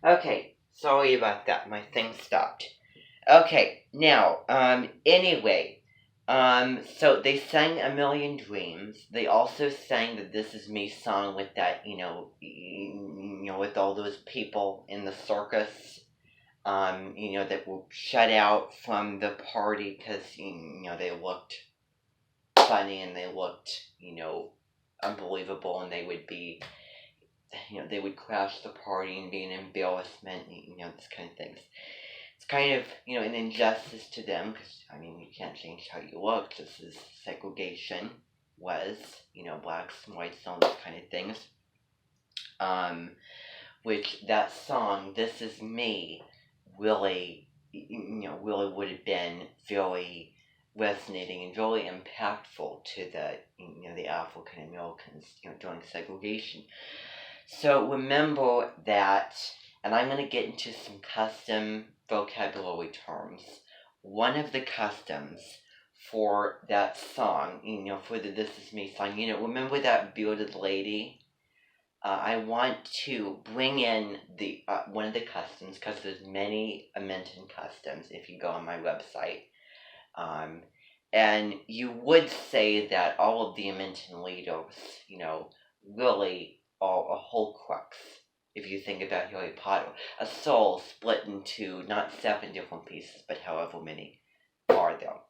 Okay, sorry about that. My thing stopped. Okay, now, anyway, so they sang A Million Dreams. They also sang the This Is Me song with that, with all those people in the circus, that were shut out from the party because, they looked funny and they looked, unbelievable, and they would be, they would crash the party and be an embarrassment, this kind of things. It's kind of, an injustice to them because, you can't change how you look. This is segregation, was, blacks and whites, all those kind of things. Which that song, This Is Me, really, really would have been very resonating and really impactful to the African Americans, during segregation. So remember that, and I'm going to get into some custom vocabulary terms. One of the customs for that song, for the This Is Me song, remember that bearded lady? I want to bring in the one of the customs because there's many Amenton customs if you go on my website. And you would say that all of the Amenton leaders, really are a whole crux. If you think about Harry Potter, a soul split into not 7 different pieces, but however many are there.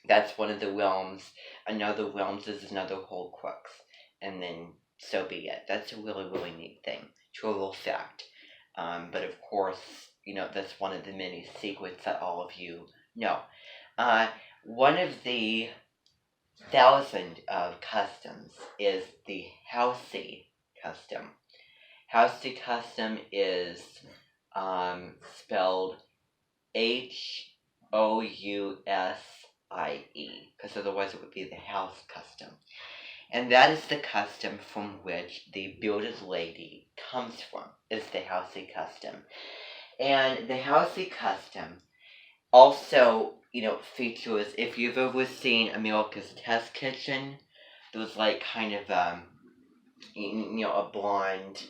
That's one of the realms. Another realms is another whole crux. And then so be it. That's a really, really neat thing. Total fact. But of course, that's one of the many secrets that all of you know. One of the 1,000 of customs is the Housey custom. Housey custom is spelled Housie, because otherwise it would be the house custom. And that is the custom from which the bearded lady comes from, is the Housey custom. And the Housey custom also, features, if you've ever seen America's Test Kitchen, there's like kind of, a blonde,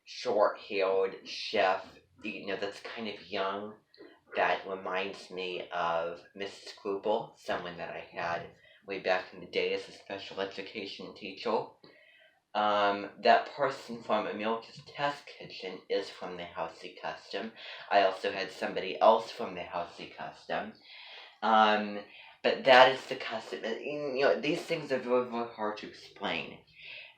short-haired chef, that's kind of young. That reminds me of Mrs. Scruple, someone that I had way back in the day as a special education teacher. That person from America's Test Kitchen is from the Housey custom. I also had somebody else from the Housey custom. But that is the custom. These things are very, very hard to explain.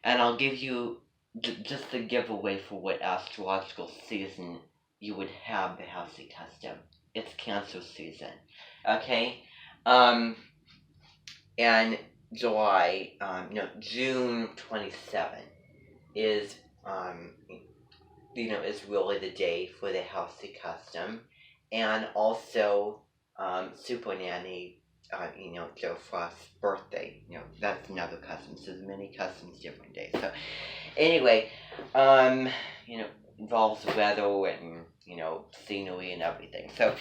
And I'll give you just the giveaway for what astrological season you would have the Housey custom. It's Cancer season. Okay? And July, June 27 is, is really the day for the Housey custom. And also, Super Nanny, Joe Frost's birthday. That's another custom. So there's many customs different days. So anyway, involves weather and, scenery and everything. So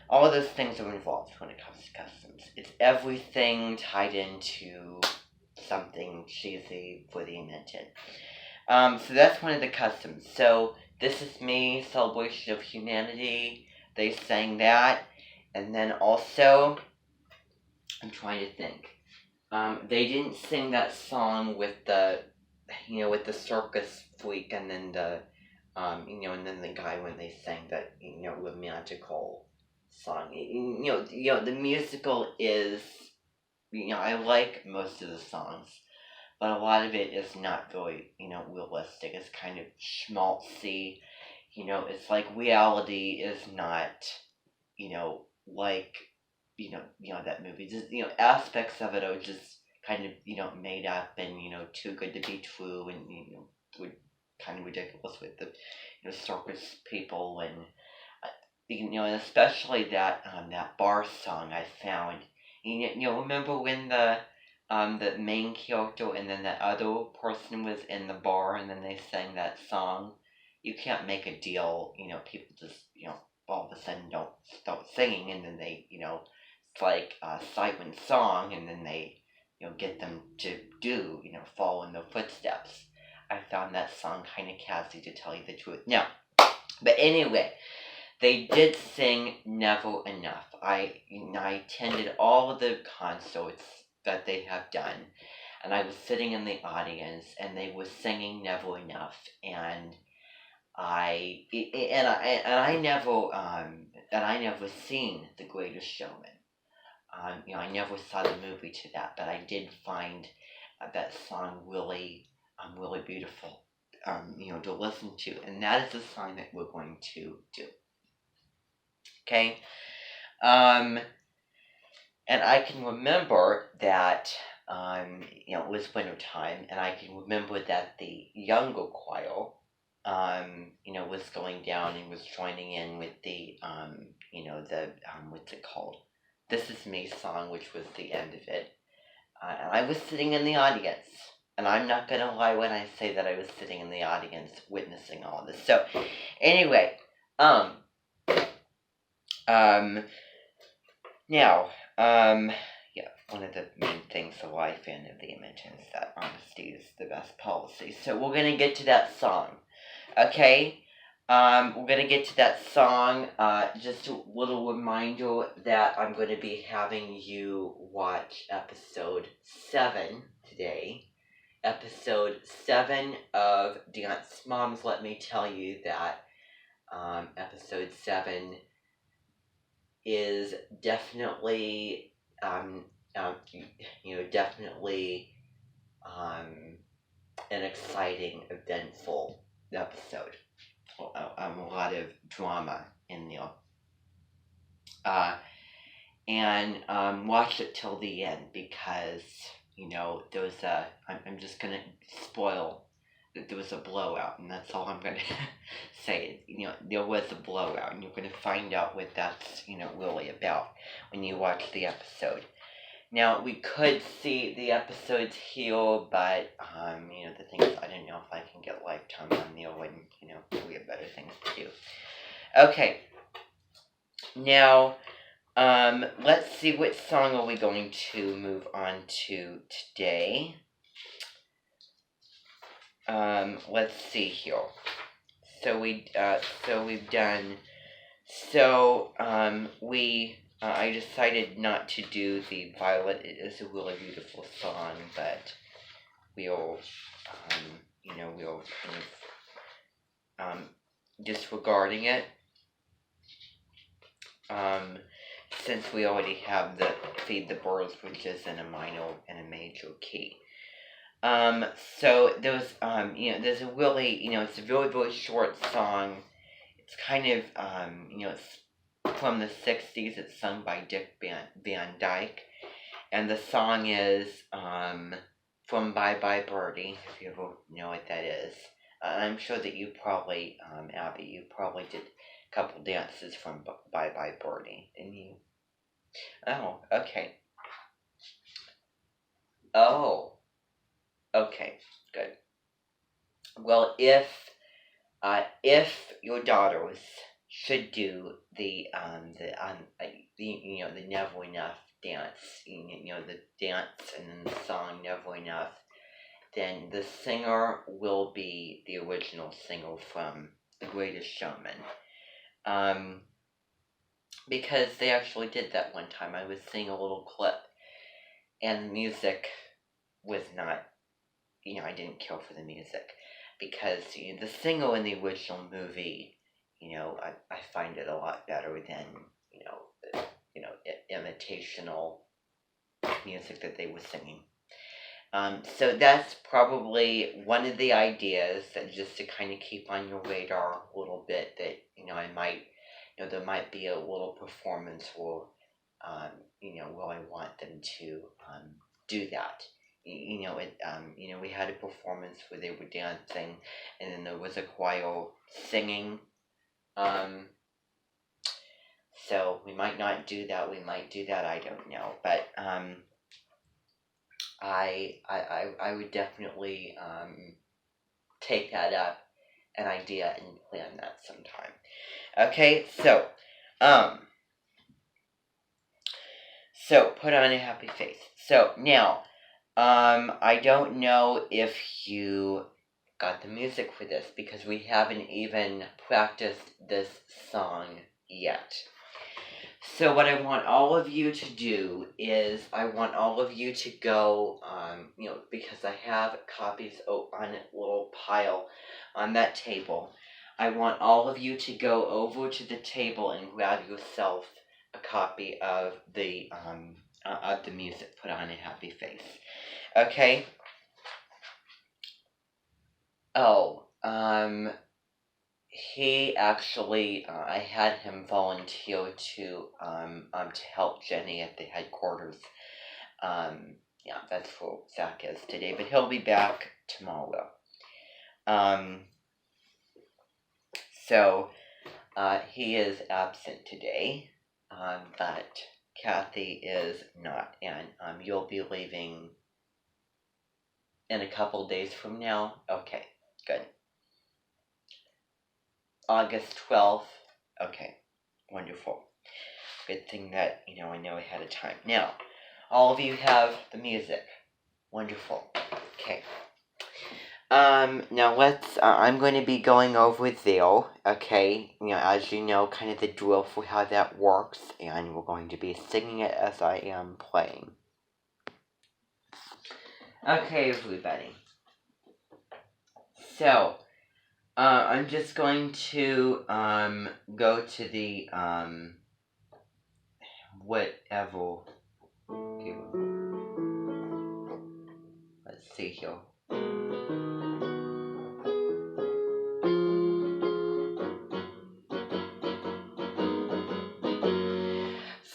all of those things are involved when it comes to customs. It's everything tied into something cheesy for the Amenton. So that's one of the customs. So This Is Me, Celebration of Humanity, they sang that. And then also, I'm trying to think. They didn't sing that song with the, with the circus freak and then the, and then the guy when they sang that, romantical song. The musical is, I like most of the songs, but a lot of it is not very, realistic. It's kind of schmaltzy. It's like reality is not, like, that movie. Just, aspects of it are just kind of, made up and, too good to be true and, kind of ridiculous with the, circus people and, and especially that, that bar song I found. Remember when the main character and then the other person was in the bar and then they sang that song? You can't make a deal, people just, all of a sudden don't start singing and then they, it's like a siren song and then they, get them to do, follow in their footsteps. I found that song kind of catchy, to tell you the truth. Now, But anyway, they did sing Never Enough. I attended all of the concerts that they have done, and I was sitting in the audience, and they were singing Never Enough, and I never seen The Greatest Showman. I never saw the movie to that, but I did find that song really beautiful, to listen to, and that is the song that we're going to do. Okay, and I can remember that, it was winter time, and I can remember that the younger choir, was going down and was joining in with the, what's it called? This Is Me song, which was the end of it. And I was sitting in the audience. And I'm not going to lie when I say that I was sitting in the audience witnessing all of this. So, anyway, now, yeah, one of the main things of life in the image is that honesty is the best policy. So we're going to get to that song. Okay? We're going to get to that song. Just a little reminder that I'm going to be having you watch episode 7 today. Episode 7 of Dance Moms. Let me tell you that episode 7 is definitely, definitely an exciting, eventful episode. A lot of drama in there. And watch it till the end because, there was I'm just going to spoil that there was a blowout, and that's all I'm going to say. There was a blowout, and you're going to find out what that's, really about when you watch the episode. Now, we could see the episodes here, but, the thing is, I don't know if I can get Lifetime on there when, we have better things to do. Okay. Now, let's see, what song are we going to move on to today? Let's see here. So we've done, I decided not to do the Violet. It is a really beautiful song, but we'll kind of, disregarding it, since we already have the Feed the Birds, which is in a minor and a major key. So there's, there's a really, it's a very, very short song. It's kind of, it's from the 60s. It's sung by Dick Van Dyke. And the song is, from Bye Bye Birdie, if you ever know what that is. I'm sure that you probably, Abby, you probably did a couple dances from Bye Bye Birdie, didn't you? Oh, okay. Oh. Okay, good. Well, if your daughters should do the Never Enough dance, the dance and then the song Never Enough, then the singer will be the original singer from The Greatest Showman. Because they actually did that one time. I was seeing a little clip, and the music was not, I didn't care for the music, because the singer in the original movie, I find it a lot better than the imitational music that they were singing. So that's probably one of the ideas, that just to kind of keep on your radar a little bit, that I might, there might be a little performance where where I want them to do that. We had a performance where they were dancing, and then there was a choir singing. So we might not do that. We might do that. I don't know. But I would definitely take that up, an idea, and plan that sometime. Okay. So put on a happy face. So now, I don't know if you got the music for this, because we haven't even practiced this song yet. So what I want all of you to do is I want all of you to go, because I have copies on a little pile on that table. I want all of you to go over to the table and grab yourself a copy of the music, Put on a Happy Face. Okay? Oh, he actually, I had him volunteer to help Jenny at the headquarters. Yeah, that's where Zach is today, but he'll be back tomorrow. So, he is absent today, but Kathy is not, and you'll be leaving in a couple days from now? Okay, good. August 12th? Okay, wonderful. Good thing that, I know ahead of time. Now, all of you have the music. Wonderful. Okay. Now let's, I'm going to be going over there, okay? As you know, kind of the drill for how that works, and we're going to be singing it as I am playing. Okay, everybody. So, I'm just going to, go to the, whatever. Let's see here.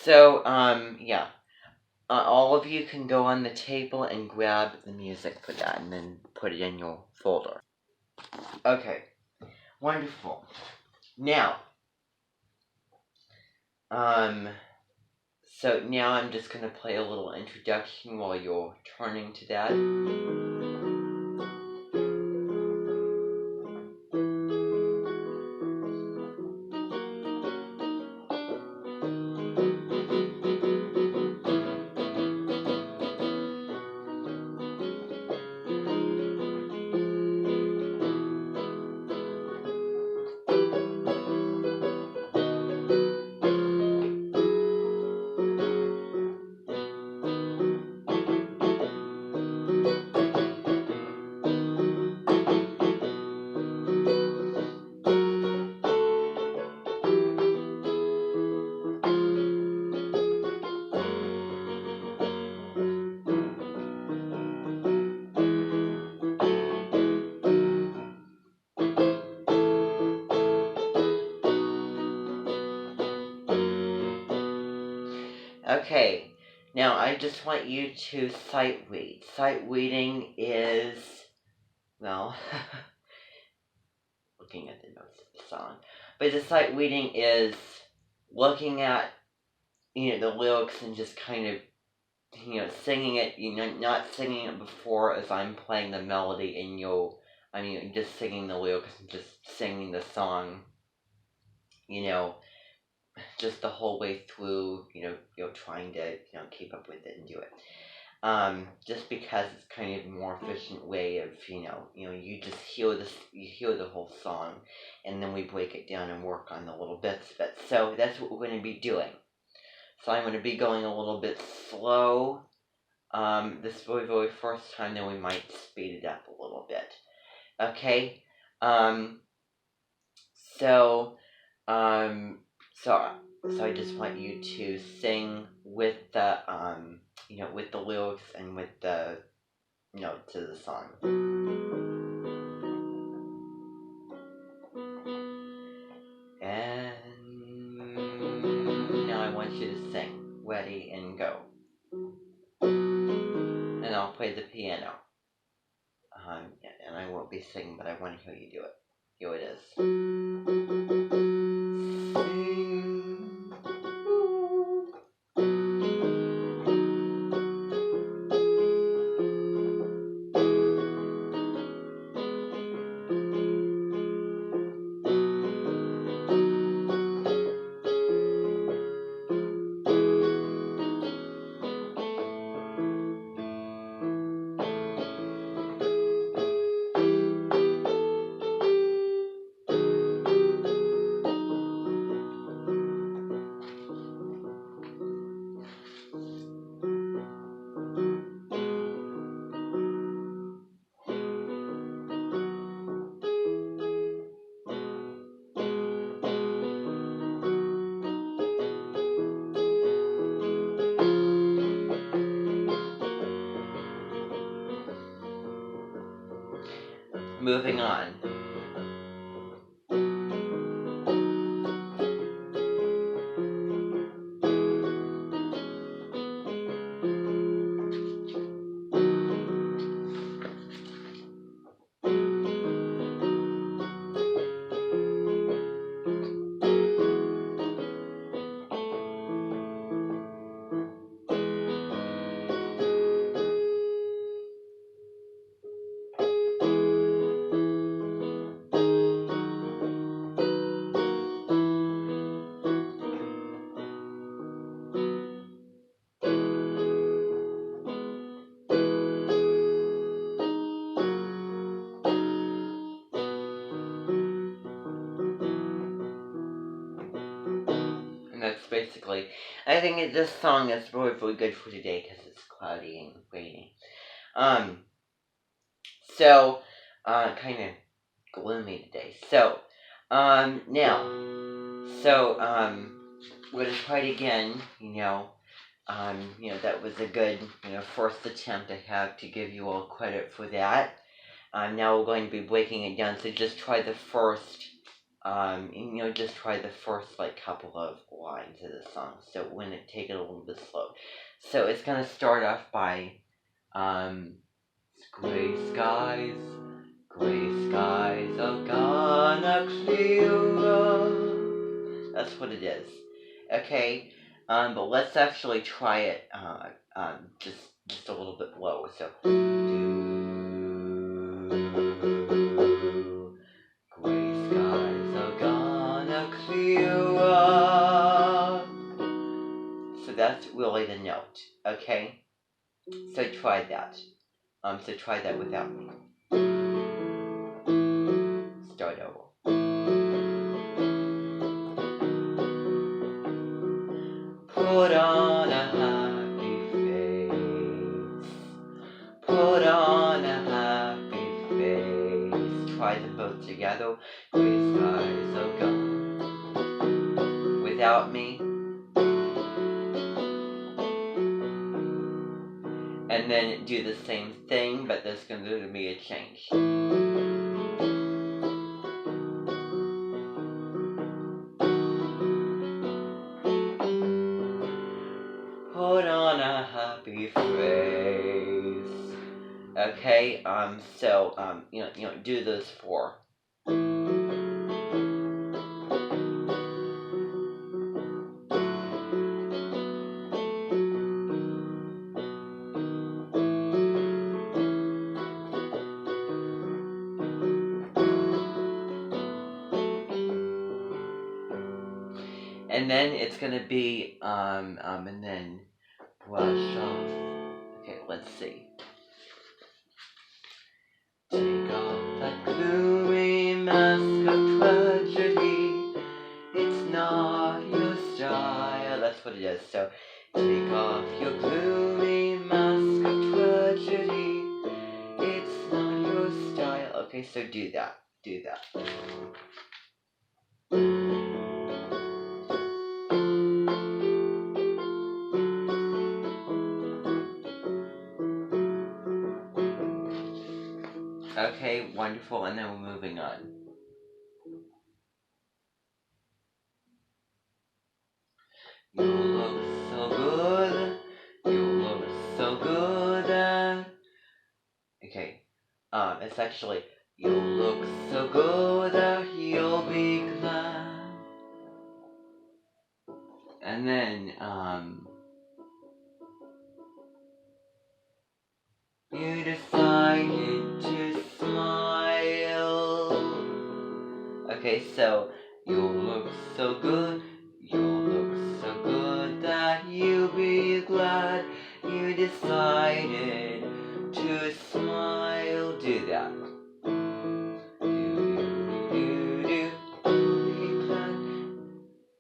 So, yeah. All of you can go on the table and grab the music for that and then put it in your folder. Okay. Wonderful. Now, so now I'm just going to play a little introduction while you're turning to that. Okay, now I just want you to sight read. Sight reading is, well, looking at the notes of the song, but the sight reading is looking at, the lyrics and just kind of, singing it, not singing it before as I'm playing the melody and just singing the lyrics and just singing the song, just the whole way through, you're trying to, keep up with it and do it. Just because it's kind of a more efficient way of, you just hear the whole song, and then we break it down and work on the little bits of it. So that's what we're going to be doing. So I'm going to be going a little bit slow, this very, very first time, then we might speed it up a little bit. Okay? So I just want you to sing with the, with the lyrics and with the notes of the song. And now I want you to sing. Ready and go. And I'll play the piano. And I won't be singing, but I want to hear you do it. Here it is. moving on. That's basically, I think this song is really, really good for today because it's cloudy and rainy. So, kind of gloomy today. So, now, we're gonna try it again. That was a good, first attempt I have to give you all credit for that. Now we're going to be breaking it down. So just try the first. Just try the first couple of lines of the song. So when it take it a little bit slow. So it's gonna start off by gray skies are gonna clear up. That's what it is. Okay? But let's actually try it just a little bit lower. So gray skies are gonna clear up. So that's really the note, okay? So try that. So try that without me. Start over. Put on a happy face. Put on a happy face. Try them both together. Gray skies are gone. Without me. And then do the same thing, but there's going to be a change. Put on a happy face. Okay, do those four. And then it's gonna be, and then brush off. Okay, let's see. Take off that gloomy mask of tragedy. It's not your style. That's what it is. So, take off your gloomy mask of tragedy. It's not your style. Okay, so do that. Do that. Okay, wonderful, and then we're moving on. You look so good. You look so good. Okay, it's actually, you look so good that you'll be glad. And then, you decided to smile. Okay, so you look so good. You look so good that you'll be glad. You decided to smile. Do that.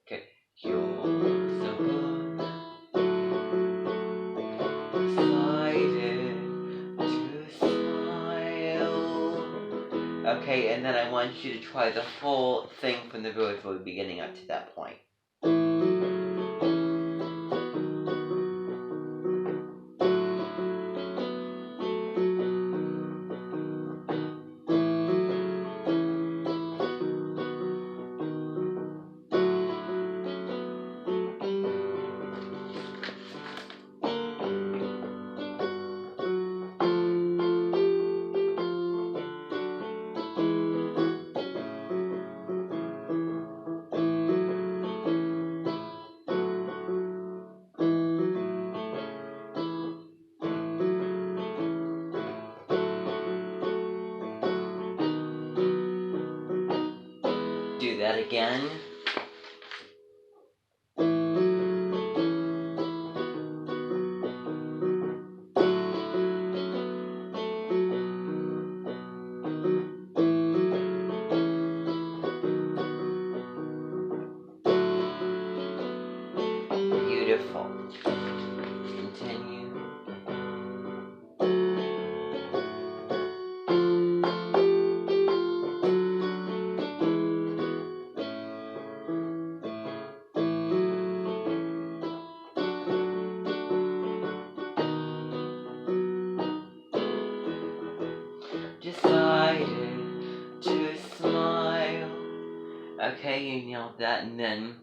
Okay, you look so good. Decided to smile. Okay, and then I want you to try the whole thing from the very, very beginning up to that point. do that again. Beautiful. Continue. Decided to smile. Okay, you nailed that, and then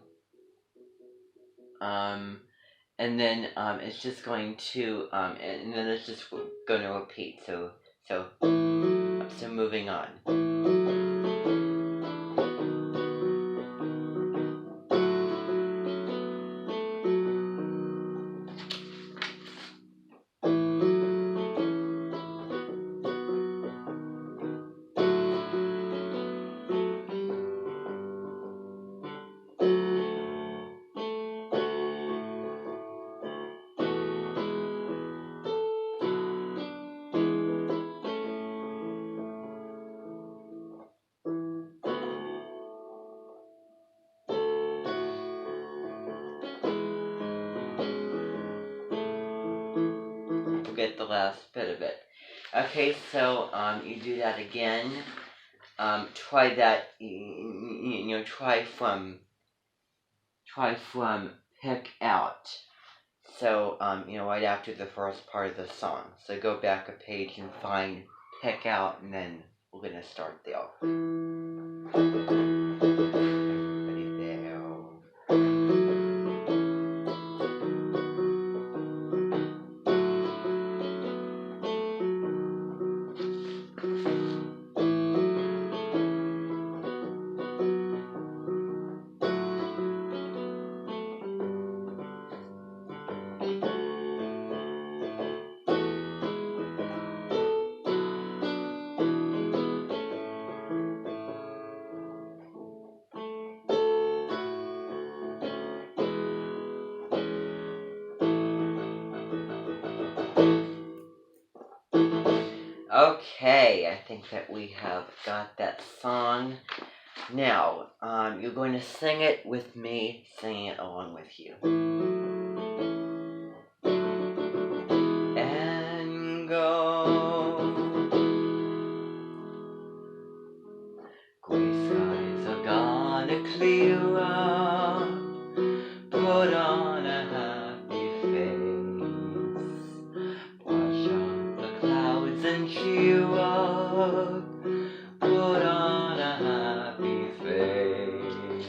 it's just going to and then it's just going to repeat. So moving on. Forget the last bit of it. Okay, so you do that again. Try that. Try from pick out. So right after the first part of the song. So go back a page and find pick out, and then we're gonna start there. Everybody there. Okay, I think that we have got that song. Now, you're going to sing it with me, singing it along with you. And go. Gray skies are gonna clear up. Put on a happy face. Wash out the clouds and cheer up. Put on a happy face.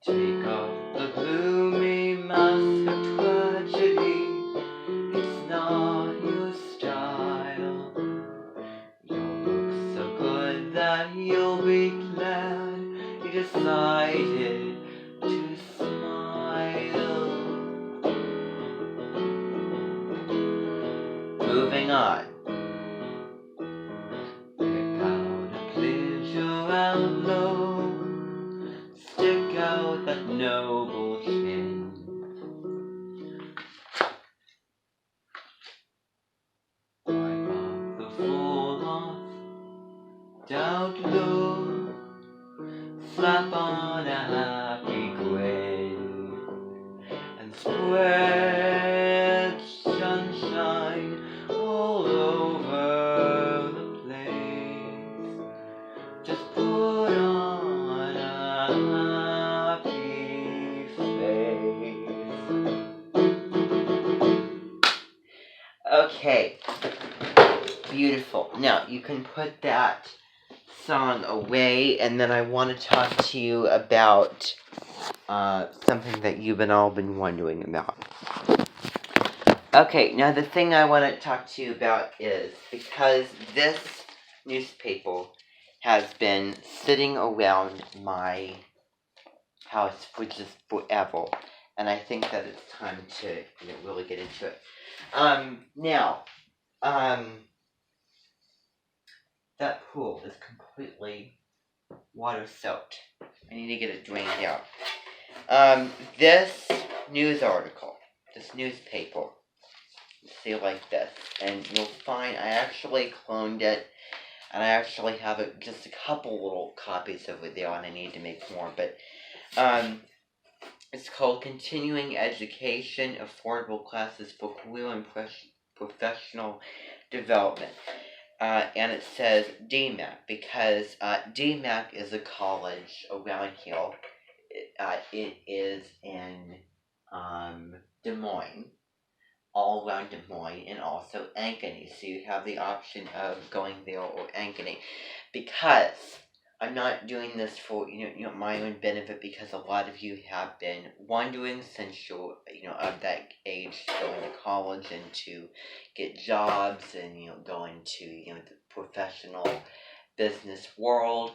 Take off the gloomy mask of tragedy. It's not your style. You'll look so good that you'll be glad you decided to smile. Moving on. Pick out a pleasure outlook. Stick out that noble chin. Wipe off the fall off doubt look. Slap on a happy grin. And spread sunshine all over the place. Just put on a happy face. Okay, beautiful. Now you can put that song away, and then I want to talk to you about something that you've all been wondering about. Okay, now the thing I want to talk to you about is because this newspaper has been sitting around my house for just forever, and I think that it's time to really get into it. Now, that pool is completely water soaked. I need to get it drained out. This news article, this newspaper, see like this, and you'll find I actually cloned it, and I actually have just a couple little copies over there, and I need to make more, but, it's called Continuing Education, Affordable Classes for Career and Professional Development. And it says DMAC because DMAC is a college around here. It is in Des Moines, all around Des Moines, and also Ankeny. So you have the option of going there or Ankeny. Because I'm not doing this for my own benefit, because a lot of you have been wondering since you're of that age, going to college and to get jobs and go into the professional business world,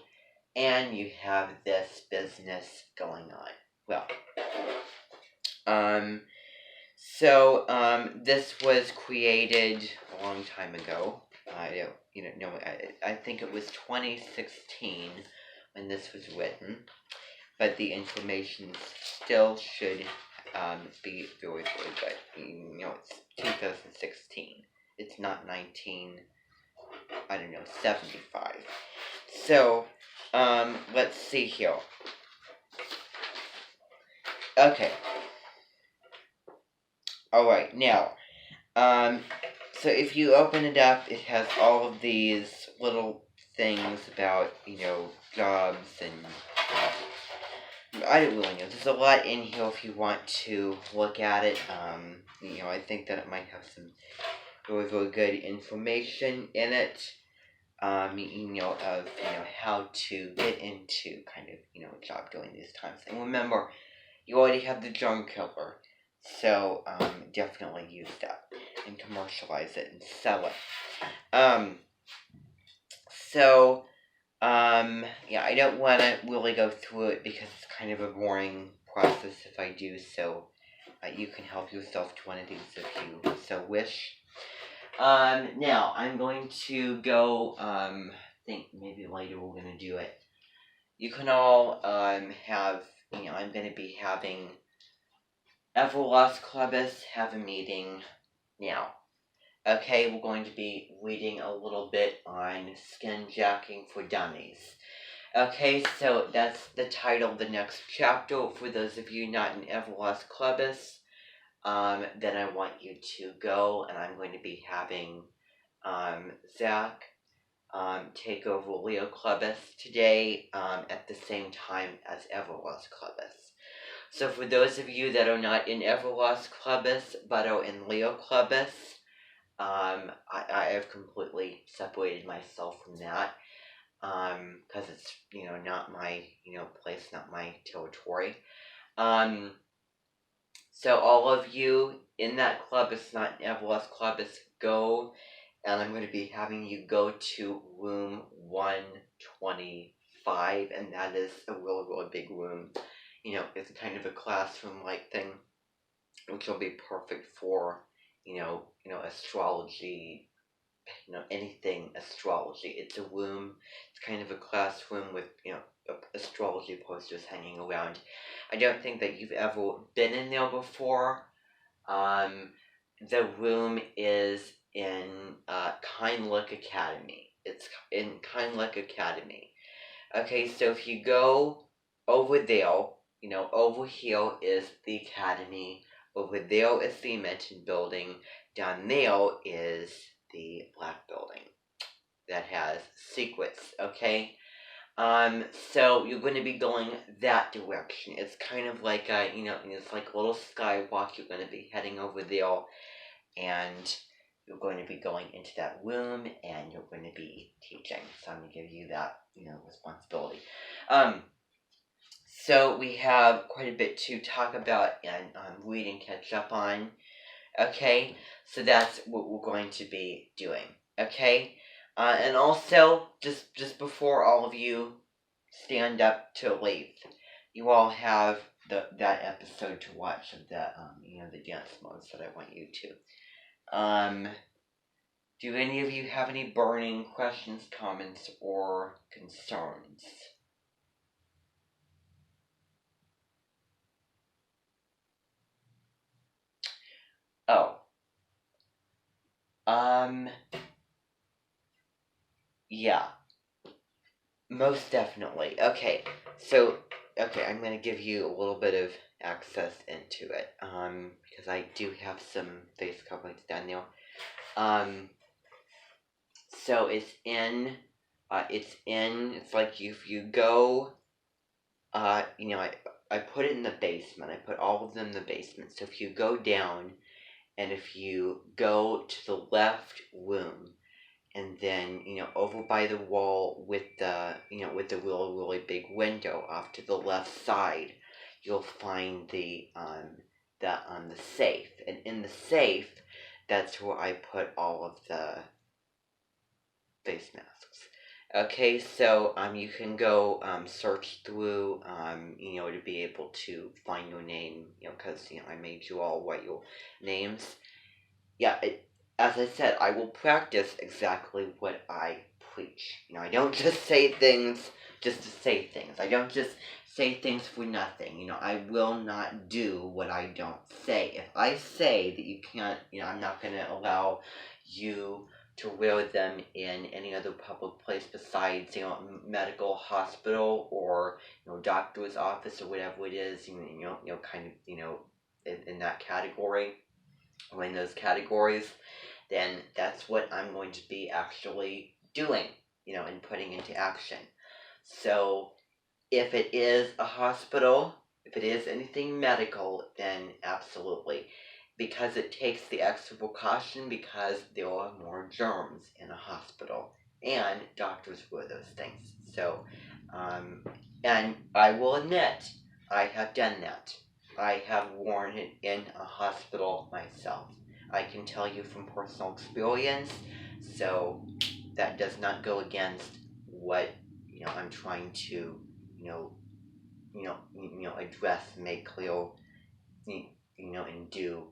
and you have this business going on. Well, this was created a long time ago. I don't know. I think it was 2016 when this was written, but the information still should be very, very good. It's 2016. It's not 75. So, let's see here. Okay. Alright, now, so if you open it up, it has all of these little things about, jobs and, I don't really know. There's a lot in here if you want to look at it. I think that it might have some really, really good information in it. Of how to get into kind of, a job during these times. And remember, you already have the germ killer. So, definitely use that and commercialize it and sell it. I don't want to really go through it because it's kind of a boring process if I do, so you can help yourself to one of these if you so wish. Now, I'm going to go, think maybe later we're going to do it. You can all, have, I'm going to be having Everlast Clubbers have a meeting now. Okay, we're going to be reading a little bit on skin jacking for dummies. Okay, so that's the title of the next chapter. For those of you not in Everlast Clubbers, then I want you to go, and I'm going to be having Zach take over Leo Clubbers today at the same time as Everlast Clubbers. So for those of you that are not in Everlast Clubbers but are in Leo Clubbers, I have completely separated myself from that because it's not my place, not my territory. So all of you in that club, it's not an Everlast Club, it's go, and I'm going to be having you go to room 125, and that is a really, really big room. It's kind of a classroom-like thing, which will be perfect for, astrology, anything astrology. It's a room, it's kind of a classroom with, astrology posters hanging around. I don't think that you've ever been in there before. The room is in Kindluck Academy. It's in Kindluck Academy. Okay, so if you go over there, over here is the academy. Over there is the Mention building. Down there is the black building that has secrets, okay? So you're going to be going that direction. It's kind of like it's like a little skywalk. You're going to be heading over there, and you're going to be going into that room, and you're going to be teaching. So I'm going to give you that, responsibility. So we have quite a bit to talk about and read and catch up on. Okay, so that's what we're going to be doing. Okay, and also just before all of you stand up to leave, you all have that episode to watch of the the dance modes that I want you to. Do any of you have any burning questions, comments, or concerns? Oh, um, yeah, most definitely. Okay, so, okay, I'm gonna give you a little bit of access into it, because I do have some face coverings down there. Um, so it's like if you go, I put it in the basement. I put all of them in the basement. So if you go down, and if you go to the left room, and then over by the wall with the really big window off to the left side, you'll find the safe, and in the safe, that's where I put all of the face masks. Okay, so you can go search through to be able to find your name, because I made you all write your names. Yeah, as I said, I will practice exactly what I preach. I don't just say things just to say things. I don't just say things for nothing. I will not do what I don't say. If I say that you can't, I'm not going to allow you to wear them in any other public place besides, medical hospital or, doctor's office or whatever it is, kind of, in that category or in those categories, then that's what I'm going to be actually doing, and putting into action. So if it is a hospital, if it is anything medical, then absolutely. Because it takes the extra precaution because there are more germs in a hospital. And doctors wear those things. So, and I will admit, I have done that. I have worn it in a hospital myself. I can tell you from personal experience, so that does not go against what I'm trying to address, make clear, and do